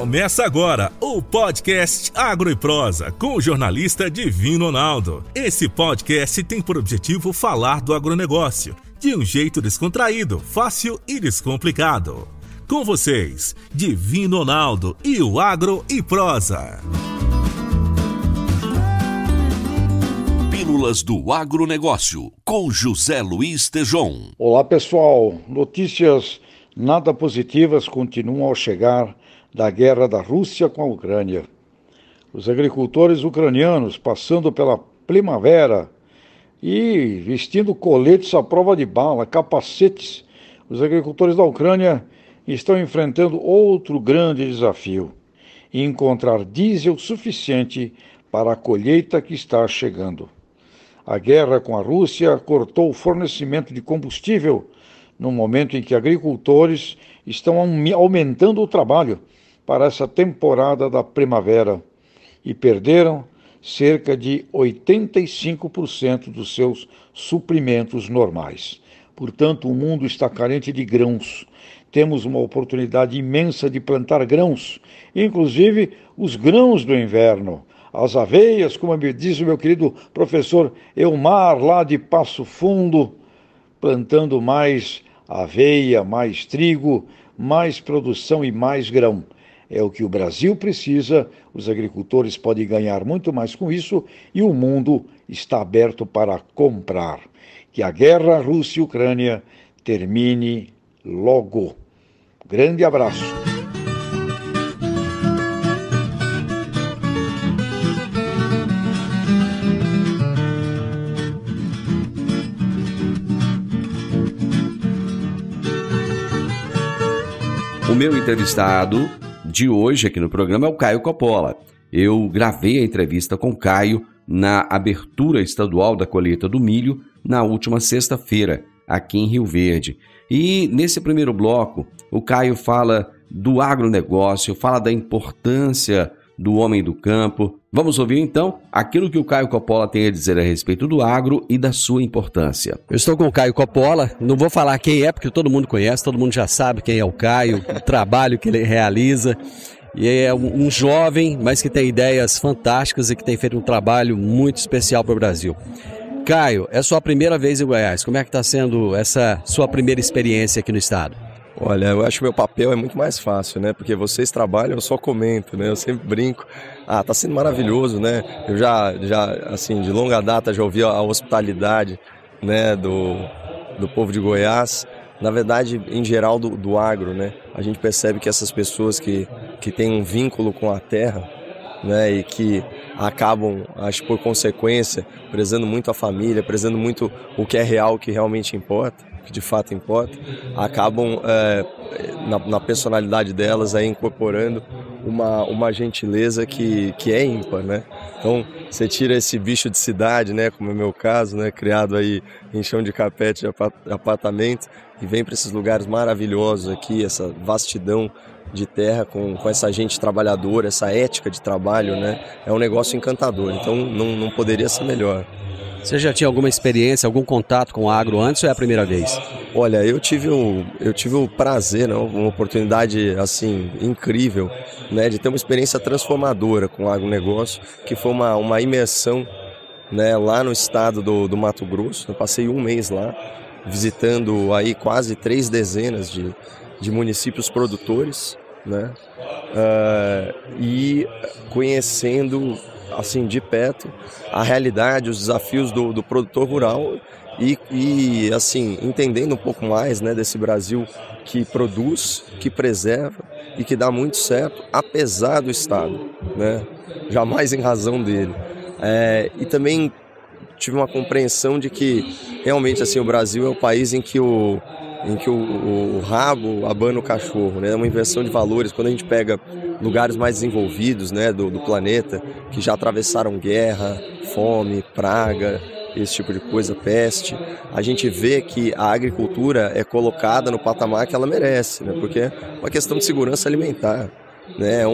Começa agora o podcast Agro e Prosa com o jornalista Divino Ronaldo. Esse podcast tem por objetivo falar do agronegócio de um jeito descontraído, fácil e descomplicado. Com vocês, Divino Ronaldo e o Agro e Prosa. Pílulas do Agronegócio, com José Luiz Tejon. Olá pessoal, notícias nada positivas continuam ao chegar da guerra da Rússia com a Ucrânia. Os agricultores ucranianos passando pela primavera e vestindo coletes à prova de bala, capacetes, os agricultores da Ucrânia estão enfrentando outro grande desafio: encontrar diesel suficiente para a colheita que está chegando. A guerra com a Rússia cortou o fornecimento de combustível no momento em que agricultores estão aumentando o trabalho para essa temporada da primavera e perderam cerca de 85% dos seus suprimentos normais. Portanto, o mundo está carente de grãos. Temos uma oportunidade imensa de plantar grãos, inclusive os grãos do inverno. As aveias, como me diz o meu querido professor Elmar, lá de Passo Fundo, plantando mais aveia, mais trigo, mais produção e mais grão. É o que o Brasil precisa, os agricultores podem ganhar muito mais com isso e o mundo está aberto para comprar. Que a guerra Rússia e Ucrânia termine logo. Grande abraço. O meu entrevistado de hoje aqui no programa é o Caio Coppola. Eu gravei a entrevista com o Caio na abertura estadual da colheita do milho na última sexta-feira, aqui em Rio Verde. E nesse primeiro bloco, o Caio fala do agronegócio, fala da importância do homem do campo. Vamos ouvir então aquilo que o Caio Coppola tem a dizer a respeito do agro e da sua importância. Eu estou com o Caio Coppola, não vou falar quem é, porque todo mundo conhece, todo mundo já sabe quem é o Caio, o trabalho que ele realiza. E é um jovem, mas que tem ideias fantásticas e que tem feito um trabalho muito especial para o Brasil. Caio, é a sua primeira vez em Goiás, como é que está sendo essa sua primeira experiência aqui no estado? Olha, eu acho que meu papel é muito mais fácil, né? Porque vocês trabalham, eu só comento, né? Eu sempre brinco. Tá sendo maravilhoso, né? Eu já assim, de longa data já ouvi a hospitalidade, né, do povo de Goiás. Na verdade, em geral, do agro, né? A gente percebe que essas pessoas que têm um vínculo com a terra, né, e que acabam, acho por consequência, prezando muito a família, prezando muito o que é real, o que realmente importa, que de fato importa, acabam na personalidade delas aí incorporando uma gentileza que é ímpar, né? Então você tira esse bicho de cidade, né, como é o meu caso, né, criado aí em chão de carpete de apartamento, e vem para esses lugares maravilhosos aqui, essa vastidão de terra com essa gente trabalhadora, essa ética de trabalho, né? É um negócio encantador, então não poderia ser melhor. Você já tinha alguma experiência, algum contato com o agro antes ou é a primeira vez? Olha, eu tive o prazer, né, uma oportunidade assim incrível, né, de ter uma experiência transformadora com o agronegócio, que foi uma imersão, né, lá no estado do Mato Grosso. Eu passei um mês lá, visitando aí quase 3 dezenas de municípios produtores, né, e conhecendo assim de perto a realidade, os desafios do produtor rural e assim entendendo um pouco mais, né, desse Brasil que produz, que preserva e que dá muito certo apesar do Estado, né, jamais em razão dele. E também tive uma compreensão de que realmente assim o Brasil é o país em que o rabo abana o cachorro, né? É uma inversão de valores. Quando a gente pega lugares mais desenvolvidos, né, do planeta, que já atravessaram guerra, fome, praga, esse tipo de coisa, peste, a gente vê que a agricultura é colocada no patamar que ela merece, né? Porque é uma questão de segurança alimentar, né? É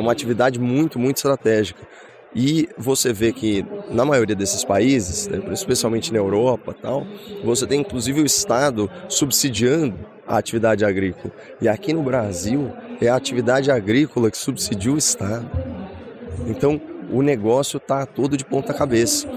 uma atividade muito, muito estratégica. E você vê que na maioria desses países, né, especialmente na Europa, tal, você tem inclusive o Estado subsidiando, a atividade agrícola. E aqui no Brasil é a atividade agrícola que subsidia o Estado. Então o negócio está todo de ponta cabeça.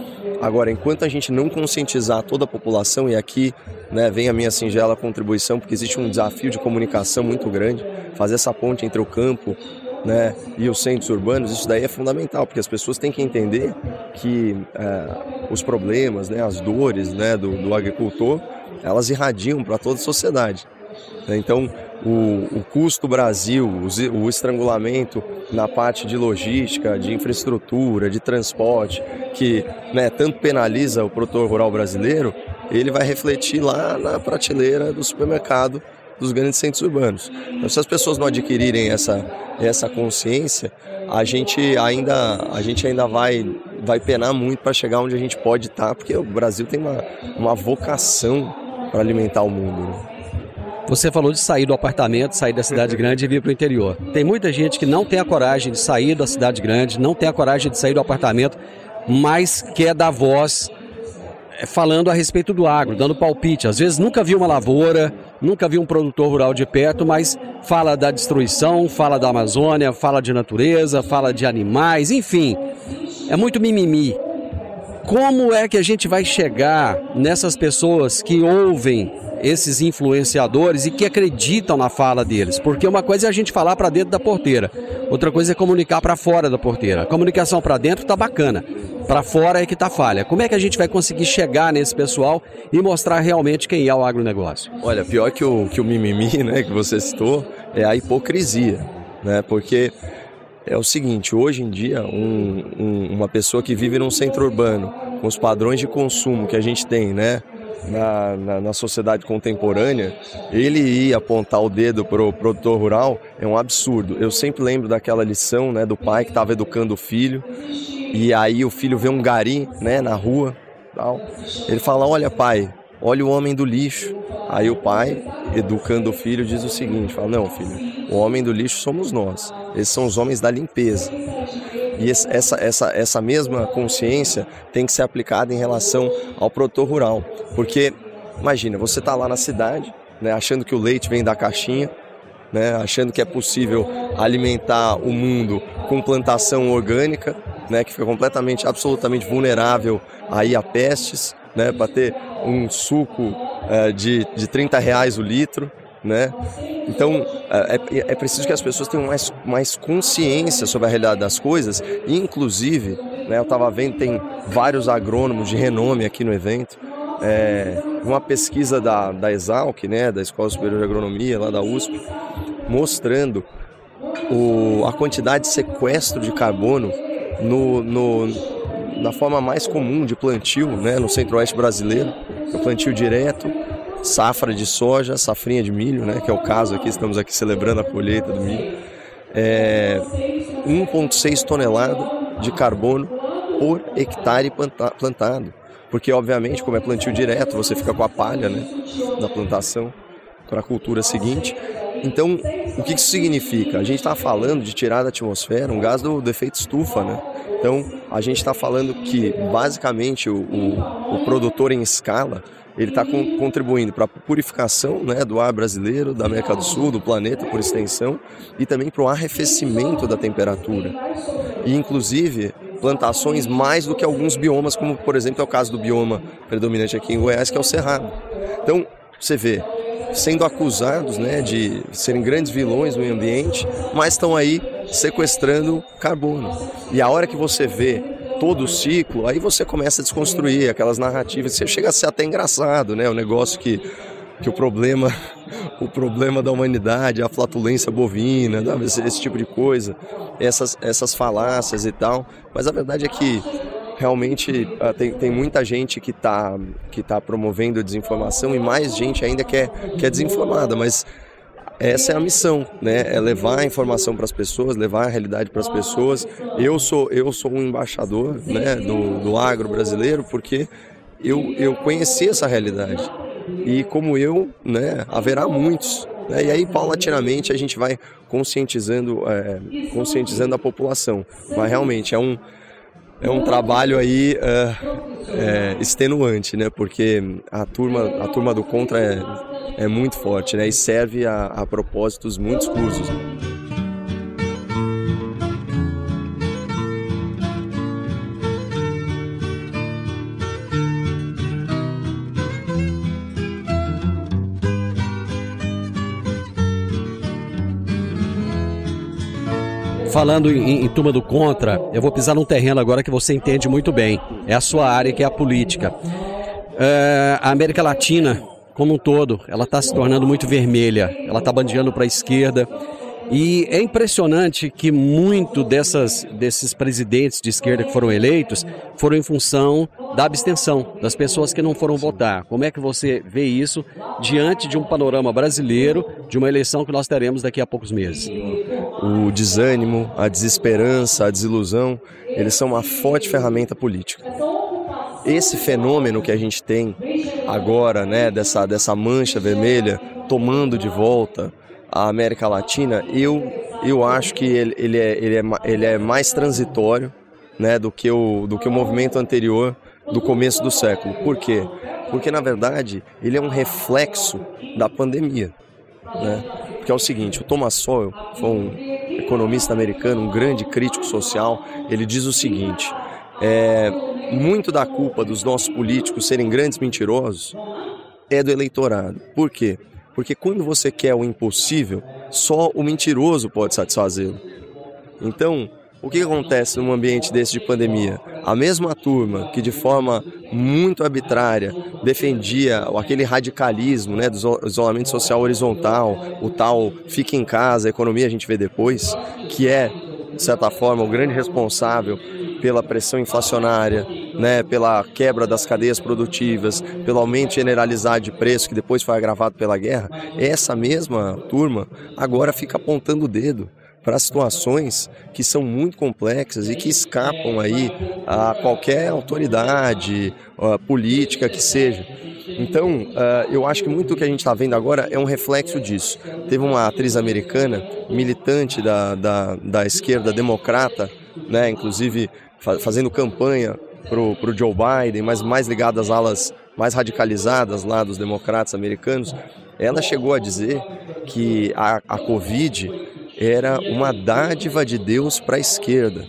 Agora, enquanto a gente não conscientizar toda a população, e aqui, né, vem a minha singela contribuição, porque existe um desafio de comunicação muito grande, fazer essa ponte entre o campo, né, e os centros urbanos, isso daí é fundamental, porque as pessoas têm que entender que os problemas, né, as dores, né, do agricultor, elas irradiam para toda a sociedade. Então, o custo Brasil, o estrangulamento na parte de logística, de infraestrutura, de transporte, que, né, tanto penaliza o produtor rural brasileiro, ele vai refletir lá na prateleira do supermercado dos grandes centros urbanos. Então, se as pessoas não adquirirem essa consciência, a gente ainda vai penar muito para chegar onde a gente pode estar, porque o Brasil tem uma vocação para alimentar o mundo, né? Você falou de sair do apartamento, sair da cidade grande e vir para o interior. Tem muita gente que não tem a coragem de sair da cidade grande, não tem a coragem de sair do apartamento, mas quer dar voz falando a respeito do agro, dando palpite. Às vezes nunca viu uma lavoura, nunca viu um produtor rural de perto, mas fala da destruição, fala da Amazônia, fala de natureza, fala de animais, enfim. É muito mimimi. Como é que a gente vai chegar nessas pessoas que ouvem esses influenciadores e que acreditam na fala deles? Porque uma coisa é a gente falar para dentro da porteira, outra coisa é comunicar para fora da porteira. A comunicação para dentro está bacana, para fora é que está falha. Como é que a gente vai conseguir chegar nesse pessoal e mostrar realmente quem é o agronegócio? Olha, pior que o mimimi, né, que você citou, é a hipocrisia, né? Porque é o seguinte, hoje em dia, uma pessoa que vive num centro urbano, com os padrões de consumo que a gente tem, né, na sociedade contemporânea, ele ir apontar o dedo para o produtor rural é um absurdo. Eu sempre lembro daquela lição, né, do pai que estava educando o filho, e aí o filho vê um gari, né, na rua, tal. Ele fala: olha, pai, olha o homem do lixo. Aí o pai, educando o filho, diz o seguinte, fala: não, filho, o homem do lixo somos nós, esses são os homens da limpeza. E essa mesma consciência tem que ser aplicada em relação ao produtor rural. Porque, imagina, você está lá na cidade, né, achando que o leite vem da caixinha, né, achando que é possível alimentar o mundo com plantação orgânica, né, que fica completamente, absolutamente vulnerável aí a pestes, né, para ter um suco de R$30 o litro, né? Então, é preciso que as pessoas tenham mais consciência sobre a realidade das coisas. E, inclusive, né, eu estava vendo, tem vários agrônomos de renome aqui no evento. Uma pesquisa da Exalc, né, da Escola Superior de Agronomia, lá da USP, mostrando a quantidade de sequestro de carbono na forma mais comum de plantio, né, no centro-oeste brasileiro, o plantio direto, safra de soja, safrinha de milho, né, que é o caso aqui, estamos aqui celebrando a colheita do milho, 1,6 tonelada de carbono por hectare plantado. Porque, obviamente, como é plantio direto, você fica com a palha, né, da plantação para a cultura seguinte. Então, o que isso significa? A gente está falando de tirar da atmosfera um gás do efeito estufa, né? Então, a gente está falando que, basicamente, o produtor em escala, ele está contribuindo para a purificação, né, do ar brasileiro, da América do Sul, do planeta por extensão, e também para o arrefecimento da temperatura. E, inclusive, plantações mais do que alguns biomas, como, por exemplo, é o caso do bioma predominante aqui em Goiás, que é o Cerrado. Então, você vê, sendo acusados, né, de serem grandes vilões do meio ambiente, mas estão aí sequestrando carbono. E a hora que você vê todo o ciclo, aí você começa a desconstruir aquelas narrativas, você chega a ser até engraçado, né? O negócio que o problema da humanidade, a flatulência bovina, né? Esse tipo de coisa, essas falácias e tal, mas a verdade é que realmente tem muita gente que tá promovendo a desinformação e mais gente ainda que é desinformada, mas essa é a missão, né? É levar a informação para as pessoas, levar a realidade para as pessoas. Eu sou um embaixador, né, do agro brasileiro, porque eu conheci essa realidade. E como eu, né, haverá muitos. Né? E aí, paulatinamente, a gente vai conscientizando a população. Mas realmente é um trabalho aí extenuante, né? Porque a turma do contra é muito forte, né? E serve a propósitos muito escusos. Falando em turma do contra, eu vou pisar num terreno agora que você entende muito bem. É a sua área, que é a política. A América Latina, como um todo, ela está se tornando muito vermelha. Ela está bandeando para a esquerda. E é impressionante que muito desses presidentes de esquerda que foram eleitos foram em função da abstenção, das pessoas que não foram votar. Como é que você vê isso diante de um panorama brasileiro, de uma eleição que nós teremos daqui a poucos meses? O desânimo, a desesperança, a desilusão, eles são uma forte ferramenta política. Esse fenômeno que a gente tem agora, né, dessa mancha vermelha tomando de volta a América Latina, eu acho que ele é mais transitório, né, do que o movimento anterior do começo do século. Por quê? Porque, na verdade, ele é um reflexo da pandemia, né? Porque é o seguinte, o Thomas Sowell foi um economista americano, um grande crítico social. Ele diz o seguinte: muito da culpa dos nossos políticos serem grandes mentirosos é do eleitorado. Por quê? Porque quando você quer o impossível, só o mentiroso pode satisfazê-lo. Então, o que acontece num ambiente desse de pandemia? A mesma turma que de forma muito arbitrária defendia aquele radicalismo, né, do isolamento social horizontal, o tal fique em casa, a economia a gente vê depois, que é, de certa forma, o grande responsável pela pressão inflacionária, né, pela quebra das cadeias produtivas, pelo aumento generalizado de preço que depois foi agravado pela guerra, essa mesma turma agora fica apontando o dedo para situações que são muito complexas e que escapam aí a qualquer autoridade política que seja. Então, eu acho que muito do que a gente está vendo agora é um reflexo disso. Teve uma atriz americana, militante da esquerda democrata, né, inclusive fazendo campanha para o Joe Biden, mas mais ligada às alas mais radicalizadas lá dos democratas americanos. Ela chegou a dizer que a Covid era uma dádiva de Deus para a esquerda.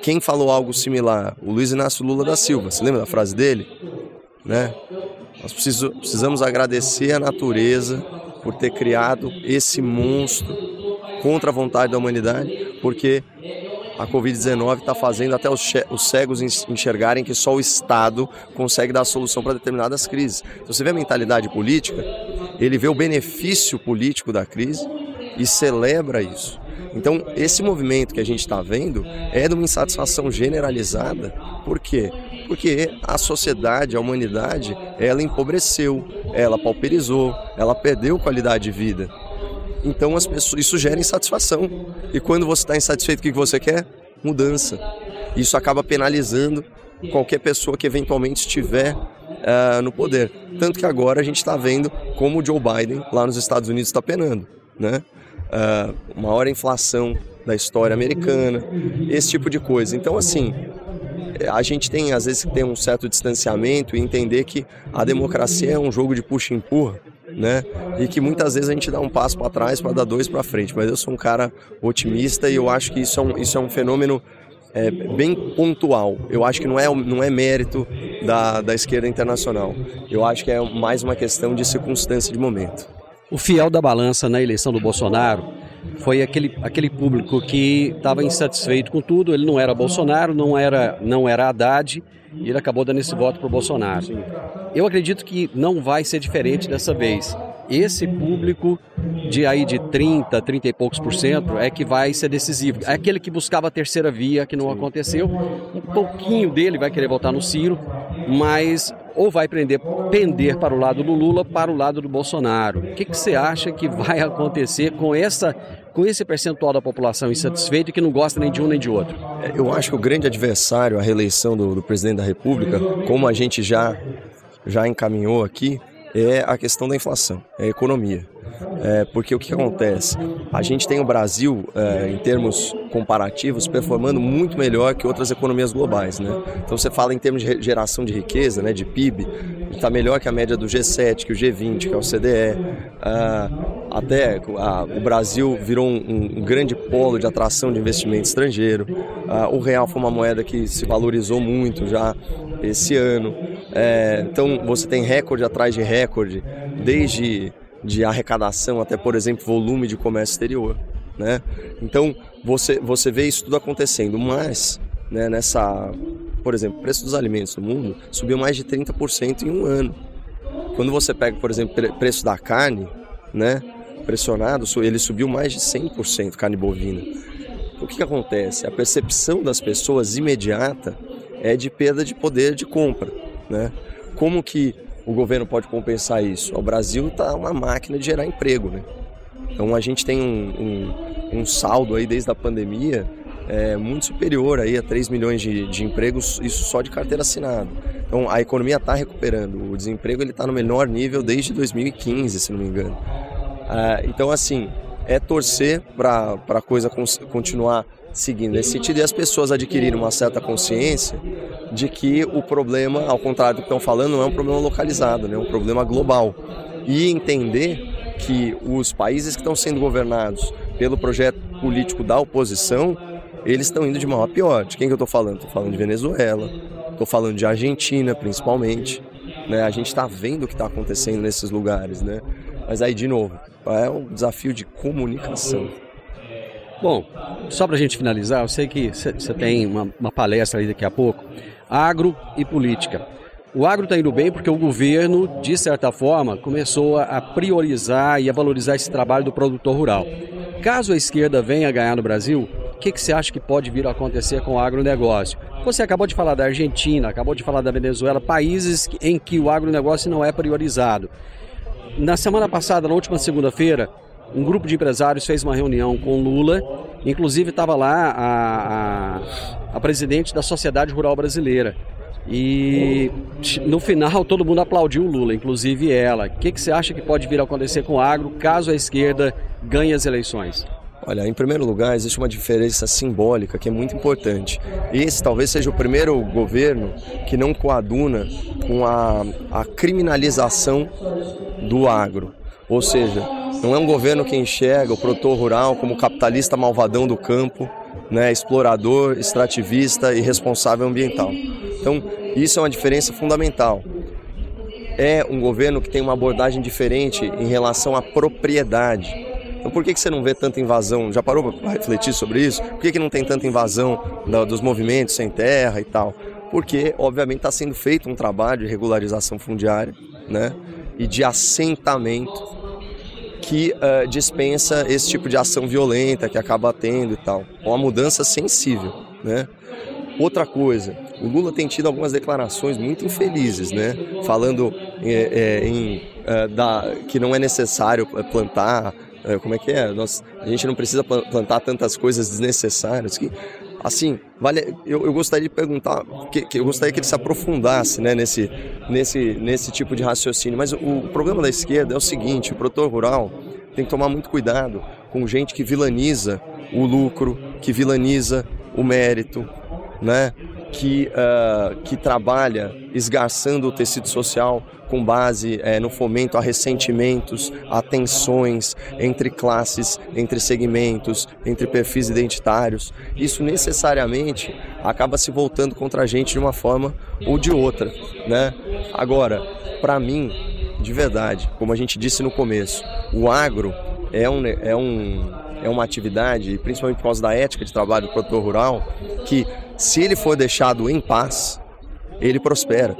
Quem falou algo similar? O Luiz Inácio Lula da Silva. Você lembra da frase dele? Né? Nós precisamos agradecer a natureza por ter criado esse monstro contra a vontade da humanidade, porque a Covid-19 está fazendo até os cegos enxergarem que só o Estado consegue dar a solução para determinadas crises. Então, você vê a mentalidade política, ele vê o benefício político da crise e celebra isso. Então, esse movimento que a gente está vendo é de uma insatisfação generalizada. Por quê? Porque a sociedade, a humanidade, ela empobreceu, ela pauperizou, ela perdeu qualidade de vida. Então as pessoas, isso gera insatisfação. E quando você está insatisfeito, o que você quer? Mudança. Isso acaba penalizando qualquer pessoa que eventualmente estiver no poder. Tanto que agora a gente está vendo como o Joe Biden, lá nos Estados Unidos, está penando, né? Maior inflação da história americana, esse tipo de coisa. Então, assim, a gente tem, às vezes, que ter um certo distanciamento e entender que a democracia é um jogo de puxa e empurra, né? E que muitas vezes a gente dá um passo para trás para dar dois para frente. Mas eu sou um cara otimista e eu acho que isso é um fenômeno bem pontual. Eu acho que não é mérito da esquerda internacional. Eu acho que é mais uma questão de circunstância de momento. O fiel da balança na eleição do Bolsonaro foi aquele público que estava insatisfeito com tudo. Ele não era Bolsonaro, não era Haddad, e ele acabou dando esse voto para o Bolsonaro. Eu acredito que não vai ser diferente dessa vez. Esse público de 30 e poucos % é que vai ser decisivo. É aquele que buscava a terceira via, que não aconteceu. Um pouquinho dele vai querer votar no Ciro, mas ou vai pender para o lado do Lula, para o lado do Bolsonaro. O que você acha que vai acontecer com esse percentual da população insatisfeita e que não gosta nem de um nem de outro? Eu acho que o grande adversário à reeleição do presidente da República, como a gente já encaminhou aqui, é a questão da inflação, é a economia. Porque o que acontece? A gente tem o Brasil, em termos comparativos, performando muito melhor que outras economias globais, né? Então você fala em termos de geração de riqueza, né, de PIB, está melhor que a média do G7, que o G20, que é o CDE. O Brasil virou um grande polo de atração de investimento estrangeiro. O real foi uma moeda que se valorizou muito já esse ano. Então você tem recorde atrás de recorde, desde de arrecadação até, por exemplo, volume de comércio exterior, né? Então você vê isso tudo acontecendo, mas, né, por exemplo, o preço dos alimentos no mundo subiu mais de 30% em um ano. Quando você pega, por exemplo, o preço da carne, né, pressionado, ele subiu mais de 100%, carne bovina. O que acontece? A percepção das pessoas imediata é de perda de poder de compra, né? Como que o governo pode compensar isso? O Brasil está uma máquina de gerar emprego, né? Então a gente tem um saldo aí desde a pandemia muito superior aí a 3 milhões de empregos, isso só de carteira assinada. Então a economia está recuperando, o desemprego está no menor nível desde 2015, se não me engano. Então assim, é torcer para a coisa continuar seguindo nesse sentido e as pessoas adquirirem uma certa consciência de que o problema, ao contrário do que estão falando, não é um problema localizado, né? É um problema global. E entender que os países que estão sendo governados pelo projeto político da oposição, eles estão indo de mal a pior. De quem que eu estou falando? Estou falando de Venezuela, estou falando de Argentina, principalmente, né? A gente está vendo o que está acontecendo nesses lugares, né? Mas aí, de novo, é um desafio de comunicação. Bom, só para a gente finalizar, eu sei que você tem uma palestra aí daqui a pouco, agro e política. O agro está indo bem porque o governo, de certa forma, começou a priorizar e a valorizar esse trabalho do produtor rural. Caso a esquerda venha a ganhar no Brasil, o que você acha que pode vir a acontecer com o agronegócio? Você acabou de falar da Argentina, acabou de falar da Venezuela, países em que o agronegócio não é priorizado. Na semana passada, na última segunda-feira, um grupo de empresários fez uma reunião com Lula, inclusive estava lá a presidente da Sociedade Rural Brasileira. E no final todo mundo aplaudiu o Lula, inclusive ela. O que você acha que pode vir a acontecer com o agro caso a esquerda ganhe as eleições? Olha, em primeiro lugar, existe uma diferença simbólica que é muito importante. Esse talvez seja o primeiro governo que não coaduna com a criminalização do agro. Ou seja, não é um governo que enxerga o produtor rural como capitalista malvadão do campo, né, explorador, extrativista e responsável ambiental. Então, isso é uma diferença fundamental. É um governo que tem uma abordagem diferente em relação à propriedade. Então, por que você não vê tanta invasão? Já parou para refletir sobre isso? Por que não tem tanta invasão dos movimentos sem terra e tal? Porque, obviamente, está sendo feito um trabalho de regularização fundiária, né, e de assentamento que dispensa esse tipo de ação violenta que acaba tendo e tal. Uma mudança sensível, né? Outra coisa, o Lula tem tido algumas declarações muito infelizes, né? Falando que não é necessário plantar, como é que é? A gente não precisa plantar tantas coisas desnecessárias. Que, assim, eu gostaria de perguntar, eu gostaria que ele se aprofundasse, né, nesse tipo de raciocínio. Mas o problema da esquerda é o seguinte: o produtor rural tem que tomar muito cuidado com gente que vilaniza o lucro, que vilaniza o mérito, né? Que trabalha esgarçando o tecido social com base no fomento a ressentimentos, a tensões entre classes, entre segmentos, entre perfis identitários. Isso necessariamente acaba se voltando contra a gente de uma forma ou de outra, né? Agora, para mim, de verdade, como a gente disse no começo, o agro é uma atividade, principalmente por causa da ética de trabalho do produtor rural, que se ele for deixado em paz, ele prospera,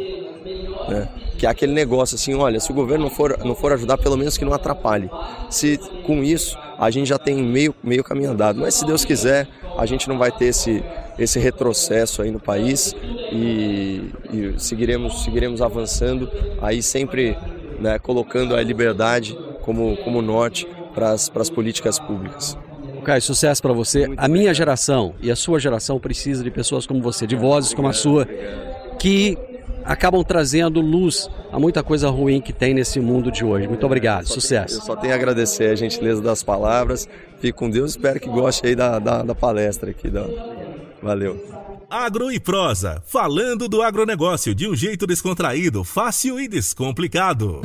né? Que é aquele negócio assim, olha, se o governo não for ajudar, pelo menos que não atrapalhe. Se com isso a gente já tem meio caminho andado, mas se Deus quiser, a gente não vai ter esse retrocesso aí no país e seguiremos avançando, aí sempre, né, colocando a liberdade como norte para as políticas públicas. Caio, sucesso para você. A minha geração e a sua geração precisa de pessoas como você, de vozes como a sua, que acabam trazendo luz a muita coisa ruim que tem nesse mundo de hoje. Muito obrigado, sucesso. Eu só tenho a agradecer a gentileza das palavras. Fique com Deus, espero que goste aí da palestra aqui. Valeu. Agro e Prosa, falando do agronegócio de um jeito descontraído, fácil e descomplicado.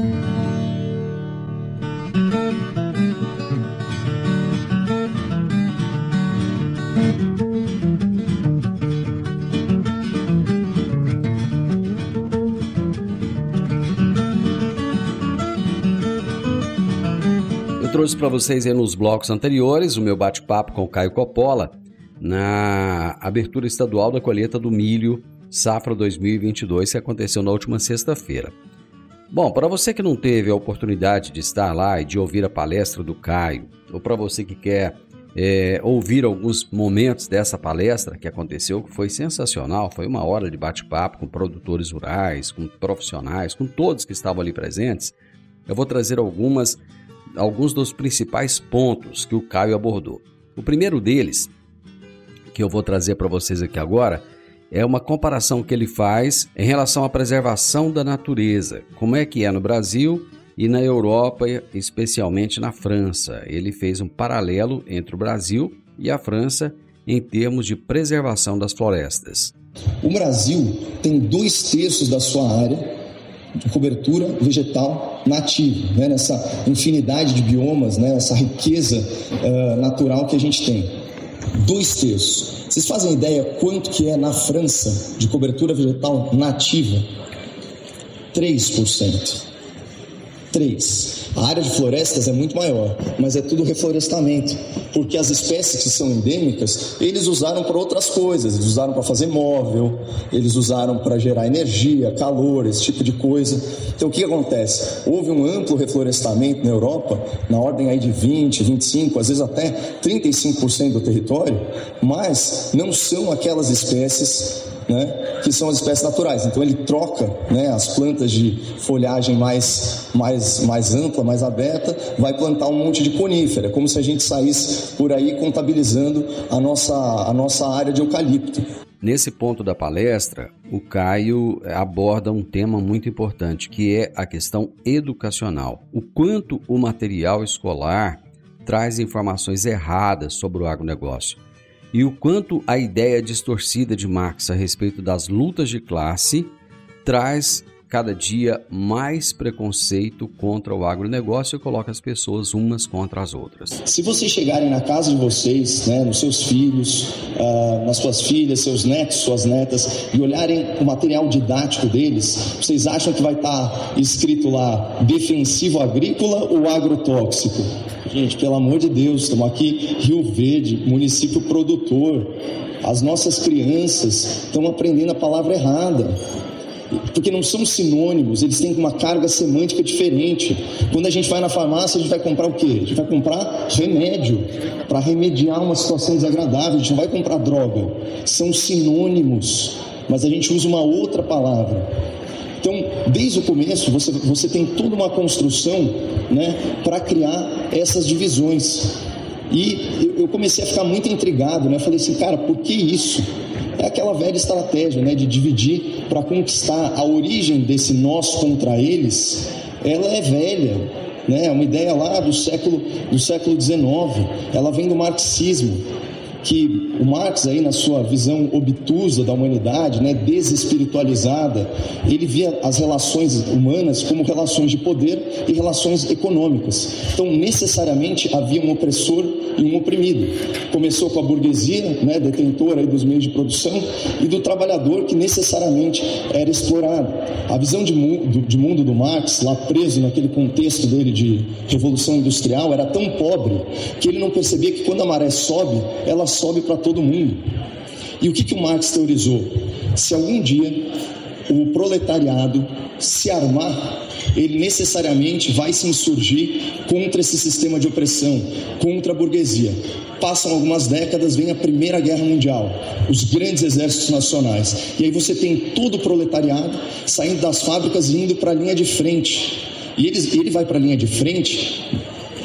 Eu trouxe para vocês aí nos blocos anteriores o meu bate-papo com o Caio Coppola na abertura estadual da colheita do milho safra 2022 que aconteceu na última sexta-feira. Bom, para você que não teve a oportunidade de estar lá e de ouvir a palestra do Caio, ou para você que quer ouvir alguns momentos dessa palestra que aconteceu, que foi sensacional, foi 1 hora de bate-papo com produtores rurais, com profissionais, com todos que estavam ali presentes, eu vou trazer alguns dos principais pontos que o Caio abordou. O primeiro deles, que eu vou trazer para vocês aqui agora, é uma comparação que ele faz em relação à preservação da natureza, como é que é no Brasil e na Europa, especialmente na França. Ele fez um paralelo entre o Brasil e a França em termos de preservação das florestas. O Brasil tem 2/3 da sua área de cobertura vegetal nativa, né? Nessa infinidade de biomas, né? Essa riqueza natural que a gente tem. 2/3. Vocês fazem ideia quanto que é na França de cobertura vegetal nativa? 3%. 3%. A área de florestas é muito maior, mas é tudo reflorestamento, porque as espécies que são endêmicas, eles usaram para outras coisas, eles usaram para fazer móvel, eles usaram para gerar energia, calor, esse tipo de coisa. Então o que acontece? Houve um amplo reflorestamento na Europa, na ordem aí de 20, 25, às vezes até 35% do território, mas não são aquelas espécies, né, que são as espécies naturais. Então ele troca, né, as plantas de folhagem mais ampla, mais aberta, vai plantar um monte de conífera, como se a gente saísse por aí contabilizando a nossa área de eucalipto. Nesse ponto da palestra, o Caio aborda um tema muito importante, que é a questão educacional. O quanto o material escolar traz informações erradas sobre o agronegócio. E o quanto a ideia distorcida de Marx a respeito das lutas de classe traz cada dia mais preconceito contra o agronegócio e coloca as pessoas umas contra as outras. Se vocês chegarem na casa de vocês, né, nos seus filhos, nas suas filhas, seus netos, suas netas, e olharem o material didático deles, vocês acham que vai estar escrito lá defensivo agrícola ou agrotóxico? Gente, pelo amor de Deus, estamos aqui, Rio Verde, município produtor. As nossas crianças estão aprendendo a palavra errada, porque não são sinônimos, eles têm uma carga semântica diferente. Quando a gente vai na farmácia, a gente vai comprar o quê? A gente vai comprar remédio para remediar uma situação desagradável, a gente não vai comprar droga. São sinônimos, mas a gente usa uma outra palavra. Então, desde o começo, você tem toda uma construção, né, para criar essas divisões. E eu comecei a ficar muito intrigado, né? Eu falei assim, cara, por que isso? É aquela velha estratégia, né, de dividir para conquistar. A origem desse nós contra eles, ela é velha, né? É uma ideia lá do século XIX. Ela vem do marxismo, que o Marx, aí, na sua visão obtusa da humanidade, né, desespiritualizada, ele via as relações humanas como relações de poder e relações econômicas. Então, necessariamente, havia um opressor e um oprimido. Começou com a burguesia, né, detentora aí dos meios de produção, e do trabalhador, que necessariamente era explorado. A visão de mundo do Marx, lá preso naquele contexto dele de revolução industrial, era tão pobre que ele não percebia que quando a maré sobe, ela sobe para todo mundo. E o que o Marx teorizou? Se algum dia o proletariado se armar, ele necessariamente vai se insurgir contra esse sistema de opressão, contra a burguesia. Passam algumas décadas, vem a Primeira Guerra Mundial, os grandes exércitos nacionais. E aí você tem todo o proletariado saindo das fábricas e indo para a linha de frente. E ele vai para a linha de frente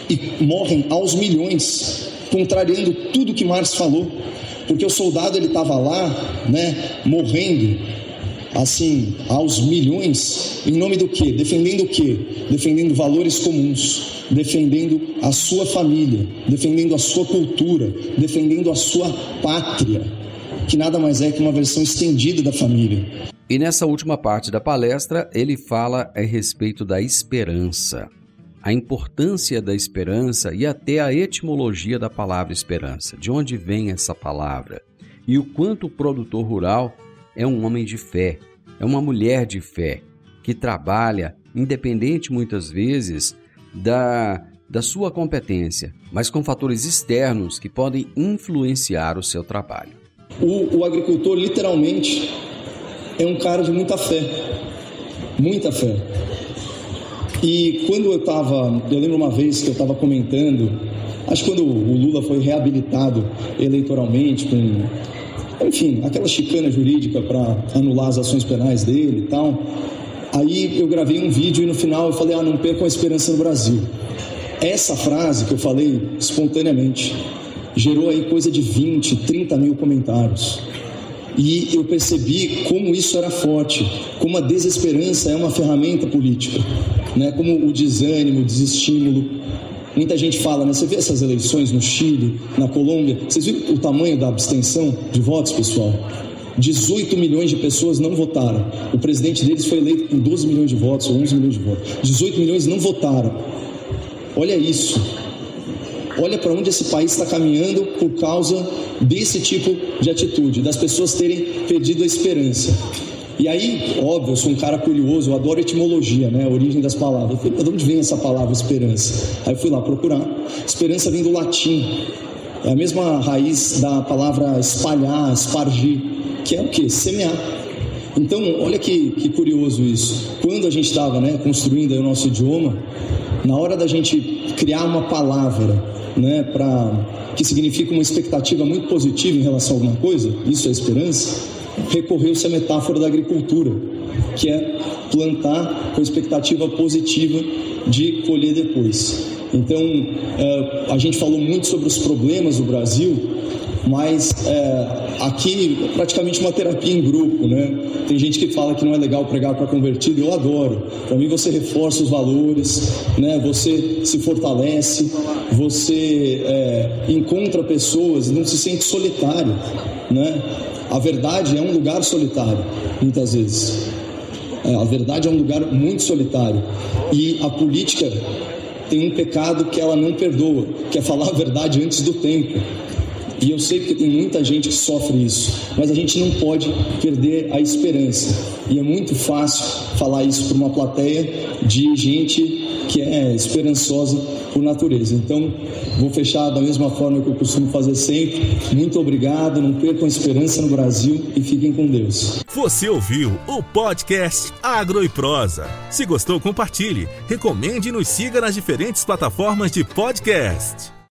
e morrem aos milhões, contrariando tudo que Marx falou, porque o soldado ele estava lá, né, morrendo assim, aos milhões, em nome do quê? Defendendo o quê? Defendendo valores comuns, defendendo a sua família, defendendo a sua cultura, defendendo a sua pátria, que nada mais é que uma versão estendida da família. E nessa última parte da palestra, ele fala a respeito da esperança, a importância da esperança e até a etimologia da palavra esperança, de onde vem essa palavra, e o quanto o produtor rural é um homem de fé, é uma mulher de fé, que trabalha, independente muitas vezes da sua competência, mas com fatores externos que podem influenciar o seu trabalho. O agricultor, literalmente, é um cara de muita fé, muita fé. E quando eu lembro uma vez que eu estava comentando, acho que quando o Lula foi reabilitado eleitoralmente, enfim, aquela chicana jurídica para anular as ações penais dele e tal, aí eu gravei um vídeo e no final eu falei, não percam a esperança no Brasil. Essa frase que eu falei espontaneamente gerou aí coisa de 20, 30 mil comentários. E eu percebi como isso era forte, como a desesperança é uma ferramenta política, né? Como o desânimo, o desestímulo. Muita gente fala, né? Você vê essas eleições no Chile, na Colômbia, vocês viram o tamanho da abstenção de votos, pessoal? 18 milhões de pessoas não votaram. O presidente deles foi eleito com 12 milhões de votos, ou 11 milhões de votos. 18 milhões não votaram. Olha isso. Olha para onde esse país está caminhando por causa desse tipo de atitude, das pessoas terem perdido a esperança. E aí, óbvio, eu sou um cara curioso, eu adoro etimologia, né? A origem das palavras. Eu falei, de onde vem essa palavra esperança? Aí eu fui lá procurar. Esperança vem do latim. É a mesma raiz da palavra espalhar, espargir, que é o quê? Semear. Então, olha que curioso isso. Quando a gente estava, né, construindo aí o nosso idioma, na hora da gente criar uma palavra, né, que significa uma expectativa muito positiva em relação a alguma coisa, isso é esperança, recorreu-se à metáfora da agricultura, que é plantar com expectativa positiva de colher depois. Então, a gente falou muito sobre os problemas do Brasil, mas aqui é praticamente uma terapia em grupo, né? Tem gente que fala que não é legal pregar para convertido, eu adoro. Para mim você reforça os valores, né? Você se fortalece, você encontra pessoas, não se sente solitário, né? A verdade é um lugar solitário, muitas vezes. A verdade é um lugar muito solitário. E a política tem um pecado que ela não perdoa, que é falar a verdade antes do tempo. E eu sei que tem muita gente que sofre isso, mas a gente não pode perder a esperança. E é muito fácil falar isso para uma plateia de gente que é esperançosa por natureza. Então, vou fechar da mesma forma que eu costumo fazer sempre. Muito obrigado, não percam a esperança no Brasil e fiquem com Deus. Você ouviu o podcast Agro e Prosa. Se gostou, compartilhe, recomende e nos siga nas diferentes plataformas de podcast.